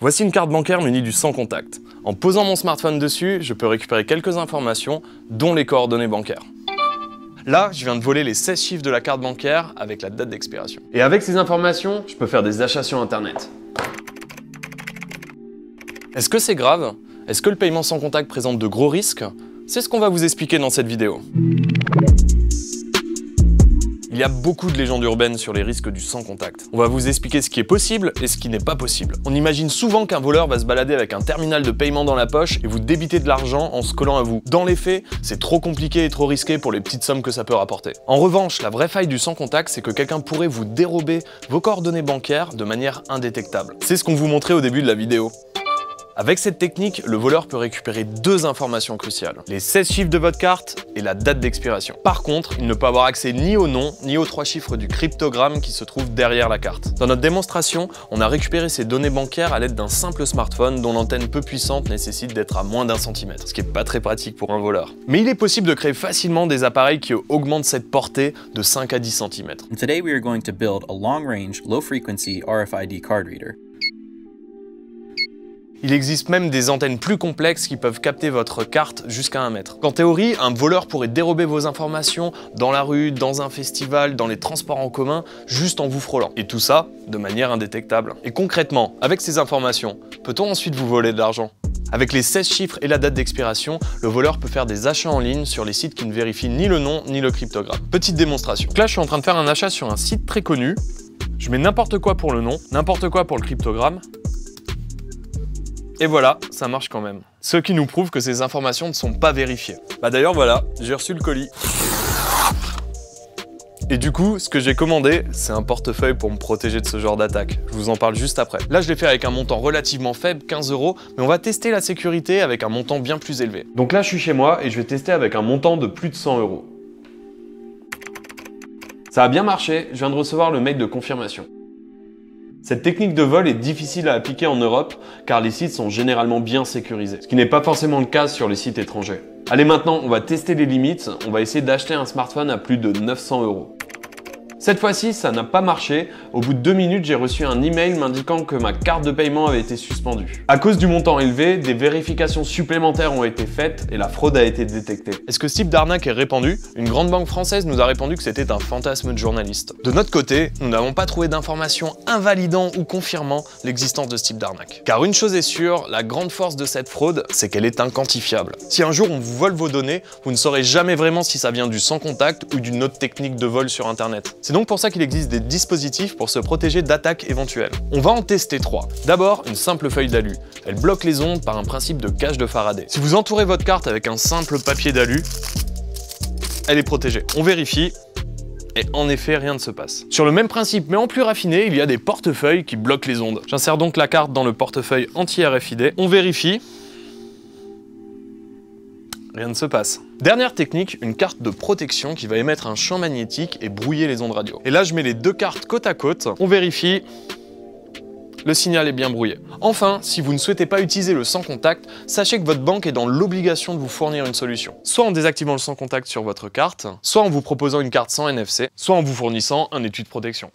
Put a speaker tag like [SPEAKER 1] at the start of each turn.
[SPEAKER 1] Voici une carte bancaire munie du sans contact. En posant mon smartphone dessus, je peux récupérer quelques informations, dont les coordonnées bancaires. Là, je viens de voler les 16 chiffres de la carte bancaire avec la date d'expiration.
[SPEAKER 2] Et avec ces informations, je peux faire des achats sur Internet.
[SPEAKER 1] Est-ce que c'est grave? Est-ce que le paiement sans contact présente de gros risques? C'est ce qu'on va vous expliquer dans cette vidéo. Il y a beaucoup de légendes urbaines sur les risques du sans contact. On va vous expliquer ce qui est possible et ce qui n'est pas possible. On imagine souvent qu'un voleur va se balader avec un terminal de paiement dans la poche et vous débiter de l'argent en se collant à vous. Dans les faits, c'est trop compliqué et trop risqué pour les petites sommes que ça peut rapporter. En revanche, la vraie faille du sans contact, c'est que quelqu'un pourrait vous dérober vos coordonnées bancaires de manière indétectable. C'est ce qu'on vous montrait au début de la vidéo. Avec cette technique, le voleur peut récupérer deux informations cruciales. Les 16 chiffres de votre carte et la date d'expiration. Par contre, il ne peut avoir accès ni au nom, ni aux 3 chiffres du cryptogramme qui se trouve derrière la carte. Dans notre démonstration, on a récupéré ces données bancaires à l'aide d'un simple smartphone dont l'antenne peu puissante nécessite d'être à moins d'1 centimètre, ce qui n'est pas très pratique pour un voleur. Mais il est possible de créer facilement des appareils qui augmentent cette portée de 5 à 10 cm.
[SPEAKER 3] Today we are going to build a long-range, low-frequency RFID card reader.
[SPEAKER 1] Il existe même des antennes plus complexes qui peuvent capter votre carte jusqu'à 1 mètre. En théorie, un voleur pourrait dérober vos informations dans la rue, dans un festival, dans les transports en commun, juste en vous frôlant. Et tout ça de manière indétectable. Et concrètement, avec ces informations, peut-on ensuite vous voler de l'argent? Avec les 16 chiffres et la date d'expiration, le voleur peut faire des achats en ligne sur les sites qui ne vérifient ni le nom ni le cryptogramme. Petite démonstration. Donc là, je suis en train de faire un achat sur un site très connu. Je mets n'importe quoi pour le nom, n'importe quoi pour le cryptogramme. Et voilà, ça marche quand même. Ce qui nous prouve que ces informations ne sont pas vérifiées. Bah d'ailleurs voilà, j'ai reçu le colis. Et du coup, ce que j'ai commandé, c'est un portefeuille pour me protéger de ce genre d'attaque. Je vous en parle juste après. Là, je l'ai fait avec un montant relativement faible, 15 €, mais on va tester la sécurité avec un montant bien plus élevé.
[SPEAKER 2] Donc là, je suis chez moi et je vais tester avec un montant de plus de 100 €. Ça a bien marché, je viens de recevoir le mail de confirmation. Cette technique de vol est difficile à appliquer en Europe car les sites sont généralement bien sécurisés, ce qui n'est pas forcément le cas sur les sites étrangers. Allez, maintenant, on va tester les limites, on va essayer d'acheter un smartphone à plus de 900 €. Cette fois-ci, ça n'a pas marché. Au bout de 2 minutes, j'ai reçu un email m'indiquant que ma carte de paiement avait été suspendue. À cause du montant élevé, des vérifications supplémentaires ont été faites et la fraude a été détectée.
[SPEAKER 1] Est-ce que ce type d'arnaque est répandu? Une grande banque française nous a répondu que c'était un fantasme de journaliste. De notre côté, nous n'avons pas trouvé d'informations invalidant ou confirmant l'existence de ce type d'arnaque. Car une chose est sûre, la grande force de cette fraude, c'est qu'elle est inquantifiable. Si un jour on vous vole vos données, vous ne saurez jamais vraiment si ça vient du sans contact ou d'une autre technique de vol sur Internet. C'est donc pour ça qu'il existe des dispositifs pour se protéger d'attaques éventuelles. On va en tester 3. D'abord, une simple feuille d'alu. Elle bloque les ondes par un principe de cage de Faraday. Si vous entourez votre carte avec un simple papier d'alu, elle est protégée. On vérifie. Et en effet, rien ne se passe. Sur le même principe, mais en plus raffiné, il y a des portefeuilles qui bloquent les ondes. J'insère donc la carte dans le portefeuille anti-RFID. On vérifie. Rien ne se passe. Dernière technique, une carte de protection qui va émettre un champ magnétique et brouiller les ondes radio. Et là, je mets les deux cartes côte à côte, on vérifie, le signal est bien brouillé. Enfin, si vous ne souhaitez pas utiliser le sans contact, sachez que votre banque est dans l'obligation de vous fournir une solution. Soit en désactivant le sans contact sur votre carte, soit en vous proposant une carte sans NFC, soit en vous fournissant un étui de protection.